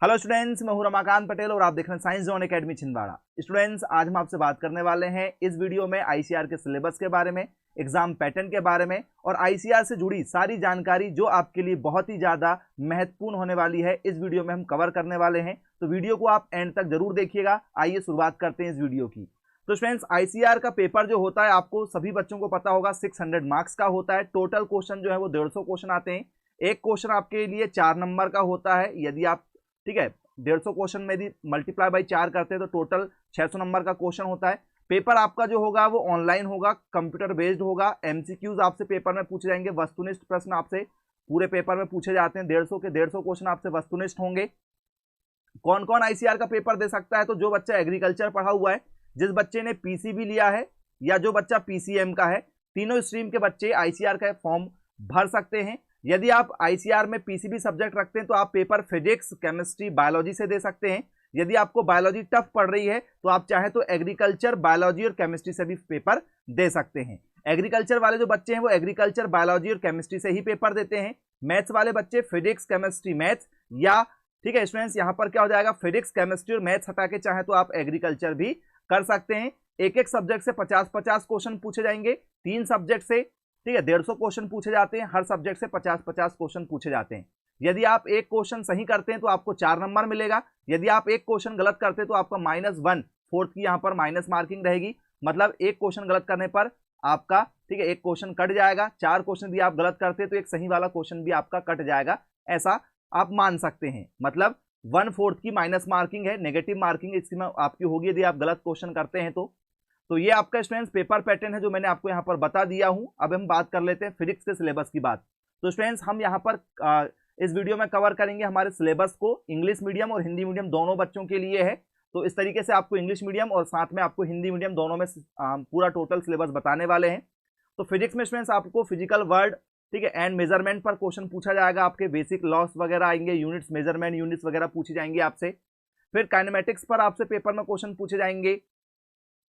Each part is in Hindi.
हेलो स्टूडेंट्स, मैं हूं रमाकांत पटेल और आप देख रहे हैं science zone academy Chhindwara. Students, आज हम आपसे बात करने वाले हैं इस वीडियो में आईसीआर के सिलेबस के बारे में, एग्जाम पैटर्न के बारे में और आईसीआर से जुड़ी सारी जानकारी जो आपके लिए बहुत ही ज्यादा महत्वपूर्ण होने वाली है, इस वीडियो में हम कवर करने वाले हैं। तो वीडियो को आप एंड तक जरूर देखिएगा। आइए शुरुआत करते हैं इस वीडियो की। तो स्टूडेंट्स, आईसीआर का पेपर जो होता है आपको सभी बच्चों को पता होगा 600 मार्क्स का होता है। टोटल क्वेश्चन जो है वो 150 क्वेश्चन आते हैं। एक क्वेश्चन आपके लिए 4 नंबर का होता है। यदि आप ठीक है 150 क्वेश्चन में यदि मल्टीप्लाई बाई 4 करते हैं तो टोटल 600 नंबर का क्वेश्चन होता है। पेपर आपका जो होगा वो ऑनलाइन होगा, कंप्यूटर बेस्ड होगा। एमसीक्यूज आपसे पेपर में पूछे जाएंगे, वस्तुनिष्ठ प्रश्न आपसे पूरे पेपर में पूछे जाते हैं। 150 के 150 क्वेश्चन आपसे वस्तुनिष्ठ होंगे। कौन कौन आईसीआर का पेपर दे सकता है? तो जो बच्चा एग्रीकल्चर पढ़ा हुआ है, जिस बच्चे ने पीसीबी लिया है या जो बच्चा पीसीएम का है, तीनों स्ट्रीम के बच्चे आईसीआर का फॉर्म भर सकते हैं। यदि आप आईसीआर में पीसीबी सब्जेक्ट रखते हैं तो आप पेपर फिजिक्स, केमिस्ट्री, बायोलॉजी से दे सकते हैं। यदि आपको बायोलॉजी टफ पड़ रही है तो आप चाहे तो एग्रीकल्चर, बायोलॉजी और केमिस्ट्री से भी पेपर दे सकते हैं। एग्रीकल्चर वाले जो बच्चे हैं वो एग्रीकल्चर, बायोलॉजी और केमिस्ट्री से ही पेपर देते हैं। मैथ्स वाले बच्चे फिजिक्स, केमिस्ट्री, मैथ्स या ठीक है स्टूडेंट्स, यहां पर क्या हो जाएगा, फिजिक्स, केमिस्ट्री और मैथ्स हटा के चाहे तो आप एग्रीकल्चर भी कर सकते हैं। एक एक सब्जेक्ट से 50-50 क्वेश्चन पूछे जाएंगे। 3 सब्जेक्ट से ठीक है 150 क्वेश्चन पूछे जाते हैं। हर सब्जेक्ट से 50-50 क्वेश्चन पूछे जाते हैं। यदि आप एक क्वेश्चन सही करते हैं तो आपको 4 नंबर मिलेगा। यदि आप एक क्वेश्चन गलत करते हैं तो आपका -1 फोर्थ की यहां पर माइनस मार्किंग रहेगी। मतलब एक क्वेश्चन गलत करने पर आपका ठीक है एक क्वेश्चन कट जाएगा। 4 क्वेश्चन भी आप गलत करते हैं तो एक सही वाला क्वेश्चन भी आपका कट जाएगा। ऐसा आप मान सकते हैं। मतलब 1/4 की माइनस मार्किंग है, नेगेटिव मार्किंग इसमें आपकी होगी यदि आप गलत क्वेश्चन करते हैं तो ये आपका स्टूडेंट्स पेपर पैटर्न है जो मैंने आपको यहाँ पर बता दिया हूं। अब हम बात कर लेते हैं फिजिक्स के सिलेबस की बात। तो स्टूडेंट्स, हम यहाँ पर इस वीडियो में कवर करेंगे हमारे सिलेबस को। इंग्लिश मीडियम और हिंदी मीडियम दोनों बच्चों के लिए है। तो इस तरीके से आपको इंग्लिश मीडियम और साथ में आपको हिंदी मीडियम दोनों में पूरा टोटल सिलेबस बताने वाले हैं। तो फिजिक्स में स्टूडेंट्स आपको फिजिकल वर्ड ठीक है एंड मेजरमेंट पर क्वेश्चन पूछा जाएगा। आपके बेसिक लॉस वगैरह आएंगे, यूनिट्स, मेजरमेंट यूनिट्स वगैरह पूछी जाएंगी आपसे। फिर काइनेमेटिक्स पर आपसे पेपर में क्वेश्चन पूछे जाएंगे।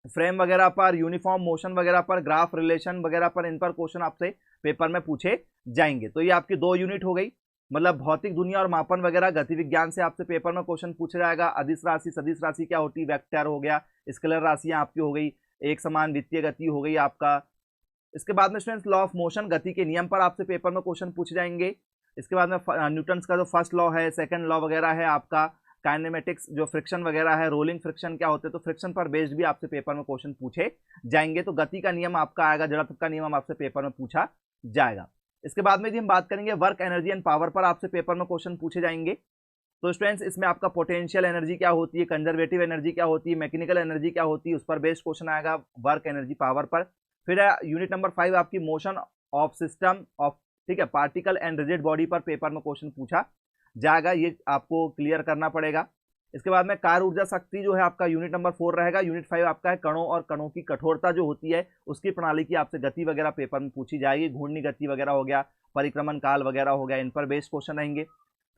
फ्रेम वगैरह पर, यूनिफॉर्म मोशन वगैरह पर, ग्राफ रिलेशन वगैरह पर, इन पर क्वेश्चन आपसे पेपर में पूछे जाएंगे। तो ये आपकी 2 यूनिट हो गई। मतलब भौतिक दुनिया और मापन वगैरह, गति विज्ञान से आपसे पेपर में क्वेश्चन पूछा जाएगा। अदिश राशि, सदिश राशि क्या होती है, वेक्टर हो गया, स्केलर राशियां आपकी हो गई, एक समान वित्तीय गति हो गई आपका। इसके बाद में स्टूडेंट्स लॉ ऑफ मोशन, गति के नियम पर आपसे पेपर में क्वेश्चन पूछे जाएंगे। इसके बाद में न्यूटन्स का जो फर्स्ट लॉ है, सेकंड लॉ वगैरह है आपका। काइनेमेटिक्स जो फ्रिक्शन वगैरह है, रोलिंग फ्रिक्शन क्या होते हैं, तो फ्रिक्शन पर बेस्ड भी आपसे पेपर में क्वेश्चन पूछे जाएंगे। तो गति का नियम आपका आएगा, जड़त्व का नियम आपसे पेपर में पूछा जाएगा। इसके बाद में भी हम बात करेंगे वर्क, एनर्जी एंड पावर पर आपसे पेपर में क्वेश्चन पूछे जाएंगे। तो स्टूडेंट्स, इसमें आपका पोटेंशियल एनर्जी क्या होती है, कंजर्वेटिव एनर्जी क्या होती है, मैकेनिकल एनर्जी क्या होती है, उस पर बेस्ड क्वेश्चन आएगा वर्क, एनर्जी, पावर पर। फिर यूनिट नंबर 5 आपकी मोशन ऑफ सिस्टम ऑफ ठीक है पार्टिकल एंड रिजिड बॉडी पर पेपर में क्वेश्चन पूछा जाएगा। ये आपको क्लियर करना पड़ेगा। इसके बाद में कार्य ऊर्जा शक्ति जो है आपका यूनिट नंबर 4 रहेगा। यूनिट 5 आपका है कणों और कणों की कठोरता जो होती है उसकी प्रणाली की आपसे गति वगैरह पेपर में पूछी जाएगी। घूर्णी गति वगैरह हो गया, परिक्रमण काल वगैरह हो गया, इन पर बेस्ड क्वेश्चन रहेंगे।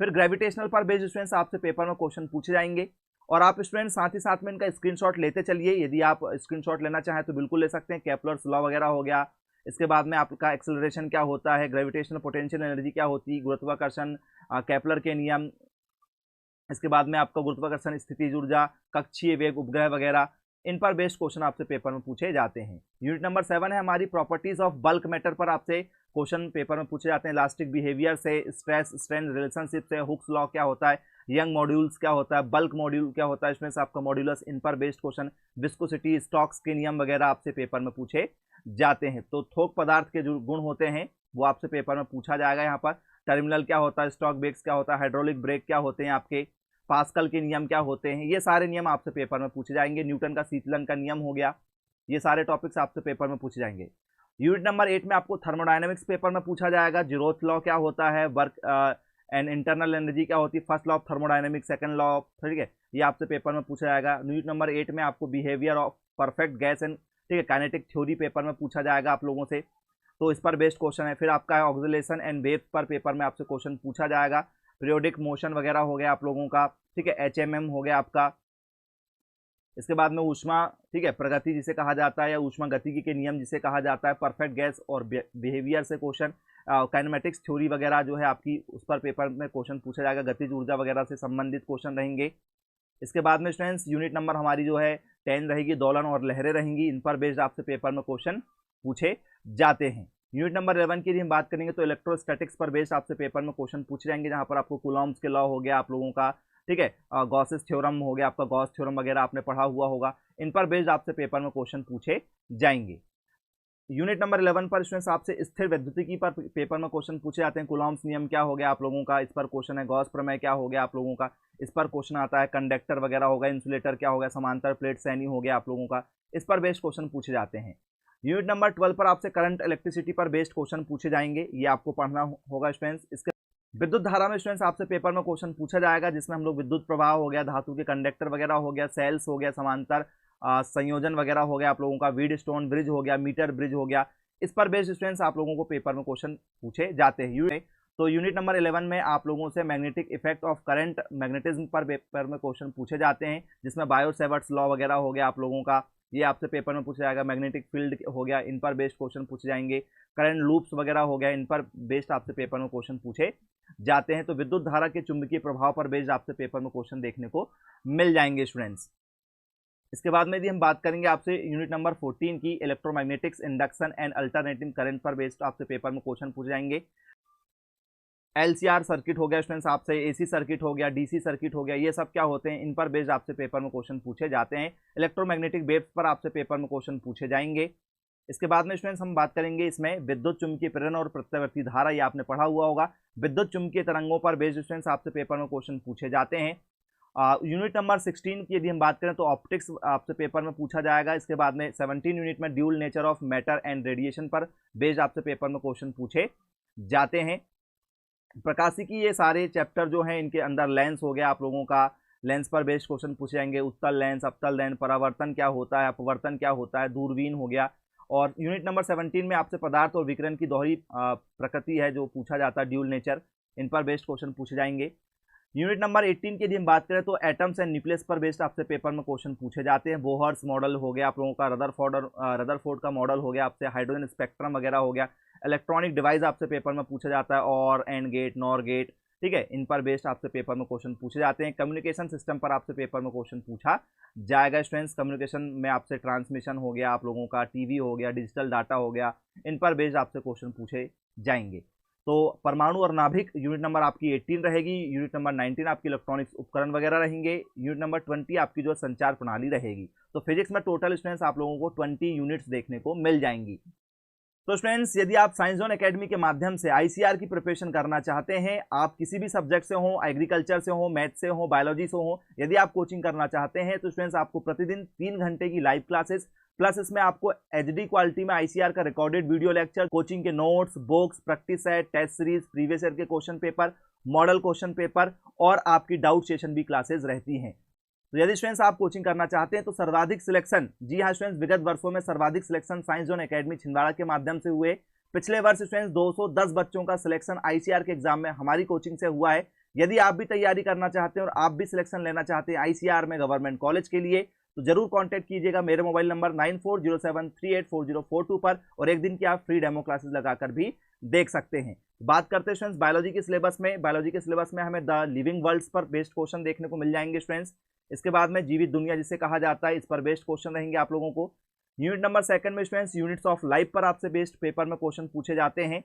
फिर ग्रेविटेशनल पर बेस्ड स्टूडेंट्स आपसे पेपर में क्वेश्चन पूछे जाएंगे। और आप स्टूडेंट साथ ही साथ में इनका स्क्रीनशॉट लेते चलिए। यदि आप स्क्रीनशॉट लेना चाहें तो बिल्कुल ले सकते हैं। केपलर्स लॉ वगैरह हो गया। इसके बाद में आपका एक्सेलरेशन क्या होता है, ग्रेविटेशनल पोटेंशियल एनर्जी क्या होती है, गुरुत्वाकर्षण, केपलर के नियम। इसके बाद में आपका गुरुत्वाकर्षण, स्थितिज ऊर्जा, कक्षीय वेग, उपग्रह वगैरह, इन पर बेस्ड क्वेश्चन आपसे पेपर में पूछे जाते हैं। यूनिट नंबर 7 है हमारी प्रॉपर्टीज ऑफ बल्क मैटर पर आपसे क्वेश्चन पेपर में पूछे जाते हैं। इलास्टिक बिहेवियर से, स्ट्रेस स्ट्रेन रिलेशनशिप से, हुक्स लॉ क्या होता है, यंग मॉड्यूल्स क्या होता है, बल्क मॉड्यूल क्या होता है, इसमें से आपका मॉड्यूलस, इन पर बेस्ड क्वेश्चन, विस्कोसिटी, स्टॉक्स के नियम वगैरह आपसे पेपर में पूछे जाते हैं। तो थोक पदार्थ के जो गुण होते हैं वो आपसे पेपर में पूछा जाएगा। यहाँ पर टर्मिनल क्या होता है, स्टॉक ब्रेक्स क्या होता है, हाइड्रोलिक ब्रेक क्या होते हैं, आपके पास्कल के नियम क्या होते हैं, ये सारे नियम आपसे पेपर में पूछे जाएंगे। न्यूटन का शीतलन का नियम हो गया, ये सारे टॉपिक्स आपसे पेपर में पूछे जाएंगे। यूनिट नंबर 8 में आपको थर्मोडायनेमिक्स पेपर में पूछा जाएगा। जीरोथ लॉ क्या होता है, वर्क एंड इंटरनल एनर्जी क्या होती है, first law of thermodynamics, second law of ठीक है, ये आपसे पेपर में पूछा जाएगा। यूनिट नंबर 8 में आपको behaviour of perfect gas and ठीक है काइनेटिक थ्योरी पेपर में पूछा जाएगा आप लोगों से। तो इस पर बेस्ड क्वेश्चन है। फिर आपका ऑक्सीलेशन एंड वेव्स पर पेपर में आपसे क्वेश्चन पूछा जाएगा। पीरियोडिक मोशन वगैरह हो गया आप लोगों का, ठीक है, एचएमएम हो गया आपका। इसके बाद में ऊष्मा ठीक है प्रगति जिसे कहा जाता है या ऊष्मा गतिकी के नियम जिसे कहा जाता है, परफेक्ट गैस और बिहेवियर से क्वेश्चन, काइनेमेटिक्स थ्योरी वगैरह जो है आपकी उस पर पेपर में क्वेश्चन पूछा जाएगा, गतिज ऊर्जा वगैरह से संबंधित क्वेश्चन रहेंगे। इसके बाद में स्टूडेंट्स यूनिट नंबर हमारी जो है 10 रहेगी, दोलन और लहरें रहेंगी, इन पर बेस्ड आपसे पेपर में क्वेश्चन पूछे जाते हैं। यूनिट नंबर 11 की यदि हम बात करेंगे तो इलेक्ट्रोस्टैटिक्स पर बेस्ड आपसे पेपर में क्वेश्चन पूछे जाएंगे, जहां पर आपको कूलॉम्स के लॉ हो गया आप लोगों का, ठीक है, गॉसेस थ्योरम हो गया आपका, गॉस थ्योरम वगैरह आपने पढ़ा हुआ होगा, इन पर बेस्ड आपसे पेपर में क्वेश्चन पूछे जाएंगे। यूनिट नंबर 11 पर स्टूडेंट्स आपसे स्थिर विद्युतिकी पर पेपर में क्वेश्चन पूछे जाते हैं। कूलॉम्स नियम क्या हो गया आप लोगों का, इस पर क्वेश्चन है। गॉस प्रमेय क्या हो गया आप लोगों का, इस पर क्वेश्चन आता है। कंडक्टर वगैरह होगा, इंसुलेटर क्या हो गया, समांतर प्लेट श्रेणी हो गया आप लोगों का, इस पर बेस्ड क्वेश्चन पूछे जाते हैं। यूनिट नंबर 12 पर आपसे करंट इलेक्ट्रिसिटी पर बेस्ड क्वेश्चन पूछे जाएंगे, ये आपको पढ़ना होगा स्टूडेंट्स। इसके विद्युत धारा में स्टूडेंट्स आपसे पेपर में क्वेश्चन पूछा जाएगा, जिसमें हम लोग विद्युत प्रवाह हो गया, धातु के कंडक्टर वगैरह हो गया, सेल्स हो गया, समांतर संयोजन वगैरह हो गया आप लोगों का, वीड स्टोन ब्रिज हो गया, मीटर ब्रिज हो गया, इस पर बेस्ड स्टूडेंट्स आप लोगों को पेपर में क्वेश्चन पूछे जाते हैं। तो यूनिट नंबर 11 में आप लोगों से magnetic effect of current, magnetism पर पेपर में क्वेश्चन पूछे जाते हैं, जिसमें बायो-सेवर्ट्स लॉ वगैरह हो गया आप लोगों का, ये आपसे पेपर में पूछा जाएगा। मैग्नेटिक फील्ड हो गया, इन पर बेस्ड क्वेश्चन पूछे जाएंगे। करंट लूप्स वगैरह हो गया, इन पर बेस्ड आपसे पेपर में क्वेश्चन पूछे जाते हैं। तो विद्युत धारा के चुंबकीय प्रभाव पर बेस्ड आपसे पेपर में क्वेश्चन देखने को मिल जाएंगे स्टूडेंट्स। इसके बाद में यदि हम बात करेंगे आपसे यूनिट नंबर 14 की, electromagnetics, induction and alternating current पर बेस्ड आपसे पेपर में क्वेश्चन पूछे जाएंगे। एलसीआर सर्किट हो गया स्टूडेंट्स आपसे, एसी सर्किट हो गया, डीसी सर्किट हो गया, ये सब क्या होते हैं, इन पर बेस्ड आपसे पेपर में क्वेश्चन पूछे जाते हैं। इलेक्ट्रोमैग्नेटिक वेव्स पर आपसे पेपर में क्वेश्चन पूछे जाएंगे। इसके बाद में स्टूडेंट्स हम बात करेंगे इसमें विद्युत चुंबकीय प्रेरण और प्रत्यावर्ती धारा, ये आपने पढ़ा हुआ होगा। विद्युत चुंबकीय तरंगों पर बेस्ड स्टूडेंट्स आपसे पेपर में क्वेश्चन पूछे जाते हैं। यूनिट नंबर 16 की यदि हम बात करें तो ऑप्टिक्स आपसे पेपर में पूछा जाएगा। इसके बाद में 17 यूनिट में dual nature of matter and radiation पर बेस्ड आपसे पेपर में क्वेश्चन पूछे जाते हैं। प्रकाशिकी, ये सारे चैप्टर जो हैं इनके अंदर लेंस हो गया आप लोगों का, लेंस पर बेस्ड क्वेश्चन पूछे जाएंगे। उत्तल लेंस, अपतल लेंस, परावर्तन क्या होता है, अपवर्तन क्या होता है, दूरबीन हो गया। और यूनिट नंबर 17 में आपसे पदार्थ और विकिरण की दोहरी प्रकृति है जो पूछा जाता है, ड्यूल नेचर, इन पर बेस्ड क्वेश्चन पूछे जाएंगे। यूनिट नंबर 18 की यदि हम बात करें तो एटम्स एंड न्यूक्लियस पर बेस्ड आपसे पेपर में क्वेश्चन पूछे जाते हैं। बोहर्स मॉडल हो गया आप लोगों का, रदरफोर्ड का मॉडल हो गया आपसे, हाइड्रोजन स्पेक्ट्रम वगैरह हो गया। इलेक्ट्रॉनिक डिवाइस आपसे पेपर में पूछा जाता है, और एंड गेट, नॉर गेट, ठीक है, इन पर बेस्ड आपसे पेपर में क्वेश्चन पूछे जाते हैं। कम्युनिकेशन सिस्टम पर आपसे पेपर में क्वेश्चन पूछा जाएगा स्टूडेंट्स। कम्युनिकेशन में आपसे ट्रांसमिशन हो गया आप लोगों का, टीवी हो गया, डिजिटल डाटा हो गया, इन पर बेस्ड आपसे क्वेश्चन पूछे जाएंगे। तो परमाणु और नाभिक यूनिट नंबर आपकी 18 रहेगी। यूनिट नंबर 19 आपकी इलेक्ट्रॉनिक्स उपकरण वगैरह रहेंगे। यूनिट नंबर 20 आपकी जो संचार प्रणाली रहेगी। तो फिजिक्स में टोटल स्टूडेंट्स आप लोगों को 20 यूनिट्स देखने को मिल जाएंगी। तो स्टूडेंट्स, यदि आप साइंस जोन एकेडमी के माध्यम से आईसीआर की प्रिपरेशन करना चाहते हैं, आप किसी भी सब्जेक्ट से हो, एग्रीकल्चर से हो, मैथ से हो, बायोलॉजी से हो, यदि आप कोचिंग करना चाहते हैं तो स्टूडेंट्स आपको प्रतिदिन 3 घंटे की लाइव क्लासेस प्लस इसमें आपको एचडी क्वालिटी में आईसीआर का रिकॉर्डेड वीडियो लेक्चर, कोचिंग के notes, books, practice set, test series, previous year के question paper, model question paper और आपकी डाउट सेशन भी क्लासेस रहती हैं। तो यदि स्टूडेंट्स आप कोचिंग करना चाहते हैं तो सर्वाधिक सिलेक्शन, जी हाँ स्टूडेंट्स, विगत वर्षों में सर्वाधिक selection science zone academy Chhindwara के माध्यम से हुए। पिछले वर्ष स्टूडेंट्स 210 बच्चों का सिलेक्शन आईसीआर के एग्जाम में हमारी कोचिंग से हुआ है। यदि आप भी तैयारी करना चाहते हैं और आप भी सिलेक्शन लेना चाहते हैं आईसीआर में गवर्नमेंट कॉलेज के लिए, तो जरूर कांटेक्ट कीजिएगा मेरे मोबाइल नंबर 9407384042 पर, और एक दिन की आप फ्री डेमो क्लासेस लगाकर भी देख सकते हैं। बात करते हैं स्टूडेंट्स बायोलॉजी के सिलेबस में। बायोलॉजी के सिलेबस में हमें द लिविंग वर्ल्ड्स पर बेस्ड क्वेश्चन देखने को मिल जाएंगे स्टूडेंट्स। इसके बाद में जीवित दुनिया जिसे कहा जाता है, इस पर बेस्ड क्वेश्चन रहेंगे आप लोगों को। यूनिट नंबर 2 में स्टूडेंट्स यूनिट्स ऑफ लाइफ पर आपसे बेस्ड पेपर में क्वेश्चन पूछे जाते हैं।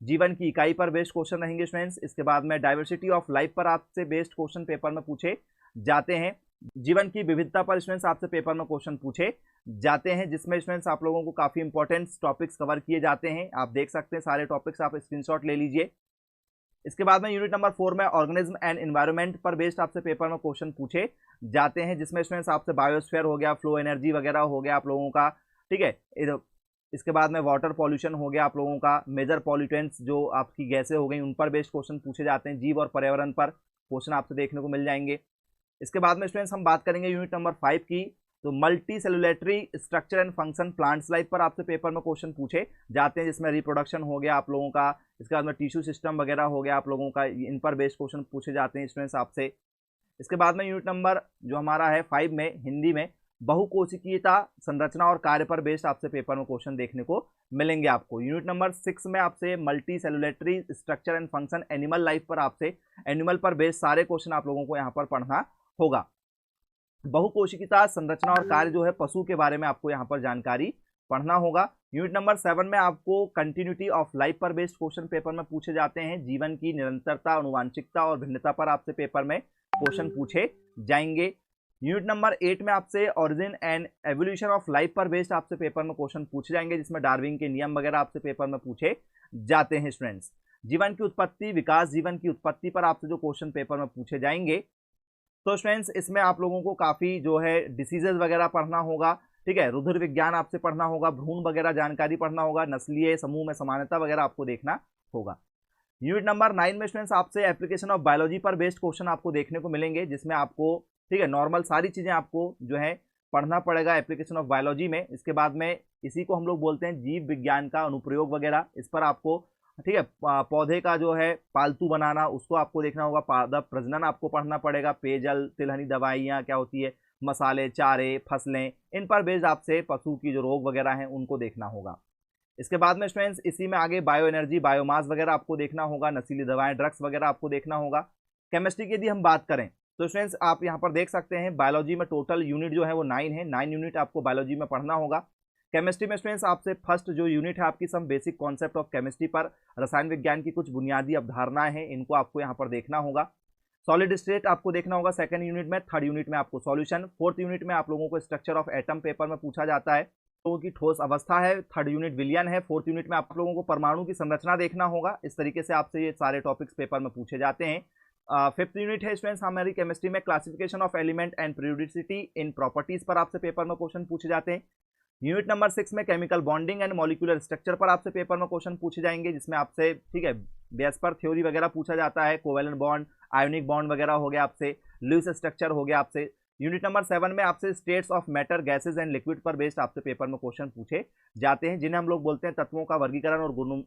जीवन की इकाई पर बेस्ड क्वेश्चन रहेंगे स्टूडेंट्स। इसके बाद में डाइवर्सिटी ऑफ लाइफ पर आपसे बेस्ड क्वेश्चन पेपर में पूछे जाते हैं। जीवन की विविधता पर स्टूडेंट्स आपसे पेपर में क्वेश्चन पूछे जाते हैं, जिसमें स्टूडेंट्स आप लोगों को काफी इंपॉर्टेंट टॉपिक्स कवर किए जाते हैं। आप देख सकते हैं सारे टॉपिक्स, आप स्क्रीनशॉट ले लीजिए। इसके बाद में यूनिट नंबर 4 में ऑर्गेनिज्म एंड एनवायरनमेंट पर बेस्ड आपसे पेपर में क्वेश्चन पूछे जाते हैं, जिसमें स्टूडेंट्स आपसे बायोस्फीयर हो गया, फ्लो एनर्जी वगैरह हो गया आप लोगों का, ठीक है। इसके बाद में वाटर पॉल्यूशन हो गया आप लोगों का, मेजर पॉल्यूटेंट्स जो आपकी गैसें हो गई उन पर बेस्ड क्वेश्चन पूछे जाते हैं। जीव और पर्यावरण पर क्वेश्चन आपसे देखने को मिल जाएंगे। इसके बाद में स्टूडेंट्स हम बात करेंगे यूनिट नंबर 5 की, तो multi cellularity structure and function plants life पर आपसे पेपर में क्वेश्चन पूछे जाते हैं, जिसमें रिप्रोडक्शन हो गया आप लोगों का। इसके बाद में टिश्यू सिस्टम वगैरह हो गया आप लोगों का, इन पर बेस्ड क्वेश्चन पूछे जाते हैं स्टूडेंट्स आपसे। इसके बाद में यूनिट नंबर जो हमारा है 5 में हिंदी में, बहुकोशिकीयता संरचना और कार्य पर बेस्ड आपसे पेपर में क्वेश्चन देखने को मिलेंगे आपको। यूनिट नंबर 6 में आपसे multi cellularity structure and function animal life पर आपसे एनिमल पर बेस्ड सारे क्वेश्चन आप लोगों को यहाँ पर पढ़ना होगा। बहुकोशिकीयता संरचना और कार्य जो है पशु के बारे में आपको यहाँ पर जानकारी पढ़ना होगा। यूनिट नंबर 7 में आपको कंटिन्यूटी ऑफ लाइफ पर बेस्ड क्वेश्चन पेपर में पूछे जाते हैं। जीवन की निरंतरता, आनुवांशिकता और भिन्नता पर आपसे पेपर में क्वेश्चन पूछे जाएंगे। यूनिट नंबर 8 में आपसे origin and evolution of life पर बेस्ड आपसे पेपर में क्वेश्चन पूछे जाएंगे, जिसमें डार्विन के नियम वगैरह आपसे पेपर में पूछे जाते हैं स्टूडेंट्स। जीवन की उत्पत्ति, विकास, जीवन की उत्पत्ति पर आपसे जो क्वेश्चन पेपर में पूछे जाएंगे, तो स्टूडेंट्स इसमें आप लोगों को काफी जो है डिसीजेज वगैरह पढ़ना होगा, ठीक है, रुधिर विज्ञान आपसे पढ़ना होगा, भ्रूण वगैरह जानकारी पढ़ना होगा, नस्लीय समूह में समानता वगैरह आपको देखना होगा। यूनिट नंबर 9 में स्टूडेंट्स आपसे एप्लीकेशन ऑफ बायोलॉजी पर बेस्ड क्वेश्चन आपको देखने को मिलेंगे, जिसमें आपको, ठीक है, नॉर्मल सारी चीजें आपको जो है पढ़ना पड़ेगा एप्लीकेशन ऑफ बायोलॉजी में। इसके बाद में इसी को हम लोग बोलते हैं जीव विज्ञान का अनुप्रयोग वगैरह, इस पर आपको, ठीक है, पौधे का जो है पालतू बनाना उसको आपको देखना होगा, पादप प्रजनन आपको पढ़ना पड़ेगा, पेयजल, तिलहनी दवाइयाँ क्या होती है, मसाले, चारे, फसलें, इन पर बेस्ड आपसे पशु की जो रोग वगैरह हैं उनको देखना होगा। इसके बाद में स्टूडेंट्स इसी में आगे बायो एनर्जी, बायोमास वगैरह आपको देखना होगा, नशीली दवाएं, ड्रग्स वगैरह आपको देखना होगा। केमिस्ट्री की यदि हम बात करें तो स्टूडेंट्स आप यहाँ पर देख सकते हैं बायोलॉजी में टोटल यूनिट जो है वो 9 है, 9 यूनिट आपको बायोलॉजी में पढ़ना होगा। केमिस्ट्री में स्टूडेंट्स आपसे फर्स्ट जो यूनिट है आपकी some basic concept of chemistry पर, रसायन विज्ञान की कुछ बुनियादी अवधारणाएं हैं, इनको आपको यहाँ पर देखना होगा। सॉलिड स्टेट आपको देखना होगा सेकंड यूनिट में, थर्ड यूनिट में आपको सॉल्यूशन, फोर्थ यूनिट में आप लोगों को स्ट्रक्चर ऑफ एटम पेपर में पूछा जाता है, लोगों की ठोस अवस्था है, थर्ड यूनिट विलयन है, फोर्थ यूनिट में आप लोगों को परमाणु की संरचना देखना होगा। इस तरीके से आपसे ये सारे टॉपिक्स पेपर में पूछे जाते हैं। फिफ्थ यूनिट है स्टूडेंट्स हमारी केमिस्ट्री में classification of element and periodicity in properties पर आपसे पेपर में क्वेश्चन पूछे जाते हैं। यूनिट नंबर 6 में chemical bonding and molecular structure पर आपसे पेपर में क्वेश्चन पूछे जाएंगे, जिसमें आपसे, ठीक है, बेस्पर थ्योरी वगैरह पूछा जाता है, कोवेलेंट बॉन्ड, आयोनिक बॉन्ड वगैरह हो गया आपसे, लुईस स्ट्रक्चर हो गया आपसे। यूनिट नंबर 7 में आपसे states of matter, gases and liquid पर बेस्ड आपसे पेपर में क्वेश्चन पूछे जाते हैं, जिन्हें हम लोग बोलते हैं तत्वों का वर्गीकरण और गुणों,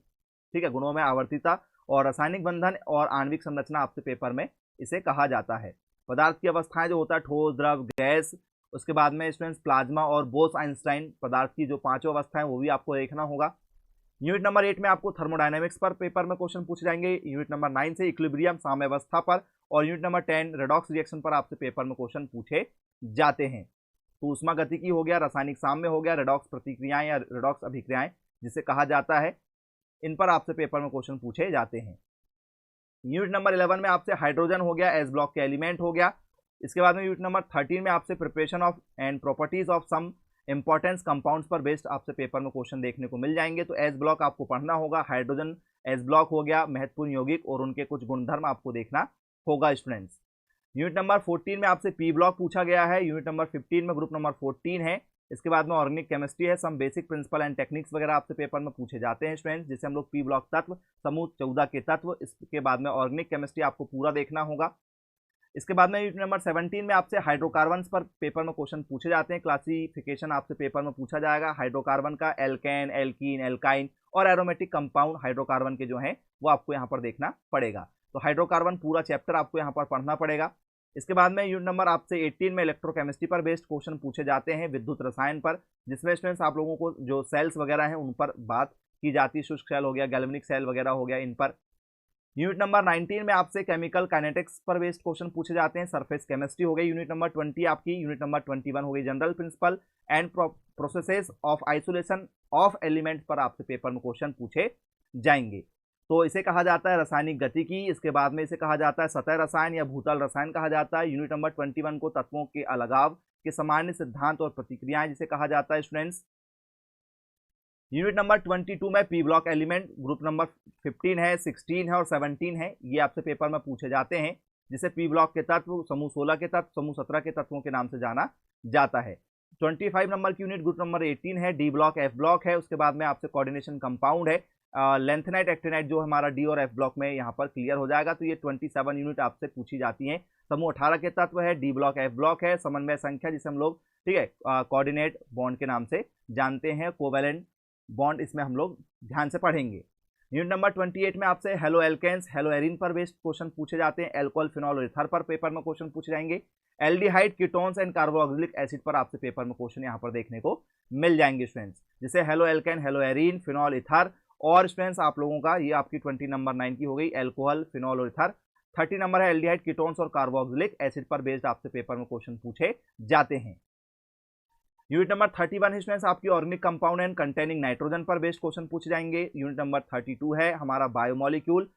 ठीक है, गुणों में आवर्तिता और रासायनिक बंधन और आणविक संरचना आपसे पेपर में इसे कहा जाता है। पदार्थ की अवस्थाएं जो होता है ठोस, द्रव, गैस, उसके बाद में स्टूडेंट्स प्लाज्मा और बोस आइंस्टाइन पदार्थ की जो पांचों अवस्थाएं वो भी आपको देखना होगा। यूनिट नंबर 8 में आपको थर्मोडायनामिक्स पर पेपर में क्वेश्चन पूछे जाएंगे, यूनिट नंबर 9 से इक्विलिब्रियम, साम्यावस्था पर, और यूनिट नंबर 10 रेडॉक्स रिएक्शन पर आपसे पेपर में क्वेश्चन पूछे जाते हैं। तो ऊष्मा गतिकी हो गया, रासायनिक साम्य हो गया, रेडॉक्स प्रतिक्रियाएं या रेडॉक्स अभिक्रियाएं जिसे कहा जाता है, इन पर आपसे पेपर में क्वेश्चन पूछे जाते हैं। यूनिट नंबर 11 में आपसे हाइड्रोजन हो गया, एस ब्लॉक के एलिमेंट हो गया। इसके बाद में यूनिट नंबर 13 में आपसे preparation of and properties of some importance compounds पर बेस्ड आपसे पेपर में क्वेश्चन देखने को मिल जाएंगे। तो एस ब्लॉक आपको पढ़ना होगा, हाइड्रोजन एस ब्लॉक हो गया, महत्वपूर्ण यौगिक और उनके कुछ गुणधर्म आपको देखना होगा स्टूडेंट्स। यूनिट नंबर 14 में आपसे पी ब्लॉक पूछा गया है, यूनिट नंबर 15 में ग्रुप नंबर 14 है। इसके बाद में ऑर्गेनिक केमिस्ट्री है, some basic principle and techniques वगैरह आपसे पेपर में पूछे जाते हैं स्टूडेंट्स, जिसे हम लोग पी ब्लॉक तत्व, समूह 14 के तत्व, इसके बाद में ऑर्गेनिक केमिस्ट्री आपको पूरा देखना होगा। इसके बाद में यूनिट नंबर 17 में आपसे हाइड्रोकार्बन पर पेपर में क्वेश्चन पूछे जाते हैं, क्लासिफिकेशन आपसे पेपर में पूछा जाएगा हाइड्रोकार्बन का, एल्केन, एल्कीन, एल्काइन और एरोमेटिक कंपाउंड हाइड्रोकार्बन के जो है वो आपको यहाँ पर देखना पड़ेगा। तो हाइड्रोकार्बन पूरा चैप्टर आपको यहाँ पर पढ़ना पड़ेगा। इसके बाद में यूनिट नंबर आपसे 18 में इलेक्ट्रोकेमिस्ट्री पर बेस्ड क्वेश्चन पूछे जाते हैं, विद्युत रसायन पर, जिसमें स्टूडेंट्स आप लोगों को जो सेल्स वगैरह हैं उन पर बात की जाती है, शुष्क सेल हो गया, गैल्वेनिक सेल वगैरह हो गया, इन पर। यूनिट नंबर 19 में आपसे केमिकल काइनेटिक्स पर बेस्ड क्वेश्चन पूछे जाते हैं, सरफेस केमिस्ट्री हो गई। यूनिट नंबर 20 आपकी, यूनिट नंबर 21 हो गई general principle and processes of isolation of elements पर आपसे पेपर में क्वेश्चन पूछे जाएंगे। तो इसे कहा जाता है रासायनिक गतिकी, इसके बाद में इसे कहा जाता है सतह रसायन या भूतल रसायन कहा जाता है। यूनिट नंबर 21 को तत्वों के अलगाव के सामान्य सिद्धांत और प्रतिक्रियाएं जिसे कहा जाता है स्टूडेंट्स। यूनिट नंबर 22 में P block element, group number 15 है, 16 है और 17 है, ये आपसे पेपर में पूछे जाते हैं, जिसे पी ब्लॉक के तत्व, समूह 16 के तत्व, समूह 17 के तत्वों के नाम से जाना जाता है। 25 नंबर की यूनिट ग्रुप नंबर 18 है, डी ब्लॉक, एफ ब्लॉक है। उसके बाद में आपसे कोऑर्डिनेशन कंपाउंड है, लेंथेनाइट, एक्टिनाइट जो हमारा डी और एफ ब्लॉक में यहाँ पर क्लियर हो जाएगा। तो ये 27 यूनिट आपसे पूछी जाती हैं। समूह 18 के तत्व है, डी ब्लॉक, एफ ब्लॉक है, समन्वय संख्या जिसे हम लोग, ठीक है, कोऑर्डिनेट बॉन्ड के नाम से जानते हैं, कोवेलेंट बॉन्ड इसमें हम लोग ध्यान से पढ़ेंगे। यूनिट नंबर 28 में आपसे हेलो एल्केन्स, हेलो एरीन पर बेस्ड क्वेश्चन पूछे जाते हैं। एल्कोहल, फिनॉल और इथर पर पेपर में क्वेश्चन पूछे जाएंगे। Aldehyde, ketones and carboxylic acid पर आपसे पेपर में क्वेश्चन यहाँ पर देखने को मिल जाएंगे स्टूडेंट्स। जैसे halo alkane, hello arene, phenol, ether. और स्टूडेंट्स आप लोगों का ये आपकी 20 नंबर 9 की हो गई, एल्कोहल, फिनॉल और इथर। 30 नंबर है एल्डिहाइड, कीटोन्स और कार्बोक्सिलिक एसिड पर बेस्ड आपसे पेपर में क्वेश्चन पूछे जाते हैं। यूनिट नंबर 31 है स्टूडेंट्स आपकी organic compound and containing nitrogen पर बेस्ड क्वेश्चन पूछे जाएंगे। यूनिट नंबर 32 है हमारा बायोमोलिक्यूल।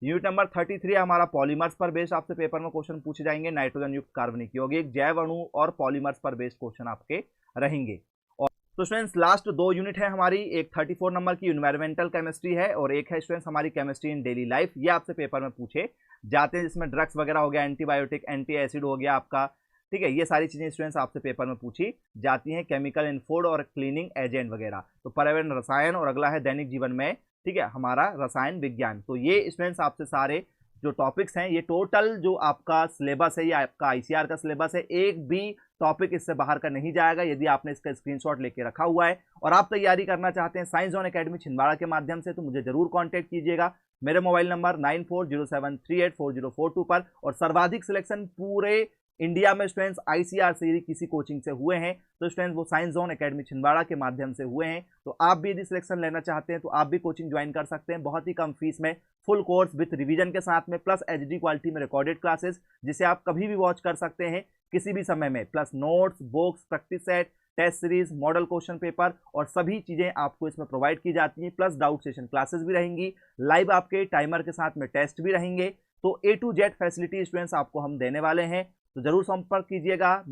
यूनिट नंबर 33 है हमारा पॉलीमर्स पर बेस्ड आपसे पेपर में क्वेश्चन पूछे जाएंगे। नाइट्रोजन युक्त कार्बनिक यौगिक, जैव अणु और पॉलीमर्स पर बेस्ड क्वेश्चन आपके रहेंगे। और तो स्टूडेंट्स लास्ट 2 यूनिट है हमारी, एक 34 नंबर की इन्वायरमेंटल केमिस्ट्री है और एक है स्टूडेंट्स हमारी केमिस्ट्री इन डेली लाइफ। ये आपसे पेपर में पूछे जाते हैं, जिसमें ड्रग्स वगैरह हो गया, एंटीबायोटिक, एंटी एसिड हो गया आपका, ठीक है। ये सारी चीजें स्टूडेंट्स आपसे पेपर में पूछी जाती हैं। केमिकल इन फूड और क्लीनिंग एजेंट वगैरह। तो पर्यावरण रसायन और अगला है दैनिक जीवन में, ठीक है, हमारा रसायन विज्ञान। तो ये स्टूडेंट्स आपसे सारे जो टॉपिक्स हैं, ये टोटल जो आपका सिलेबस है, ये आपका आईसीआर का सिलेबस है। एक भी टॉपिक इससे बाहर का नहीं जाएगा यदि आपने इसका स्क्रीनशॉट लेके रखा हुआ है और आप तैयारी करना चाहते हैं साइंस जोन एकेडमी छिंदवाड़ा के माध्यम से, तो मुझे जरूर कांटेक्ट कीजिएगा मेरे मोबाइल नंबर 9407384042 पर। और सर्वाधिक सिलेक्शन पूरे इंडिया में स्टूडेंट्स आईसीआर से यदि किसी कोचिंग से हुए हैं तो स्टूडेंट्स वो साइंस जोन एकेडमी छिंदवाड़ा के माध्यम से हुए हैं। तो आप भी यदि सिलेक्शन लेना चाहते हैं तो आप भी कोचिंग ज्वाइन कर सकते हैं, बहुत ही कम फीस में, फुल कोर्स विथ रिवीजन के साथ में, प्लस एचडी क्वालिटी में रिकॉर्डेड क्लासेस जिसे आप कभी भी वॉच कर सकते हैं किसी भी समय में, plus notes, books, practice set, test series, model question paper और सभी चीजें आपको इसमें प्रोवाइड की जाती हैं। प्लस डाउट सेशन क्लासेस भी रहेंगी, लाइव आपके टाइमर के साथ में टेस्ट भी रहेंगे। तो A to Z facility students आपको हम देने वाले हैं, तो जरूर संपर्क कीजिएगा।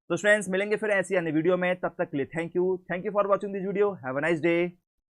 तो स्टूडेंट्स मिलेंगे फिर ऐसी अन्य वीडियो में, तब तक के लिए thank you for watching this video. Have a nice day.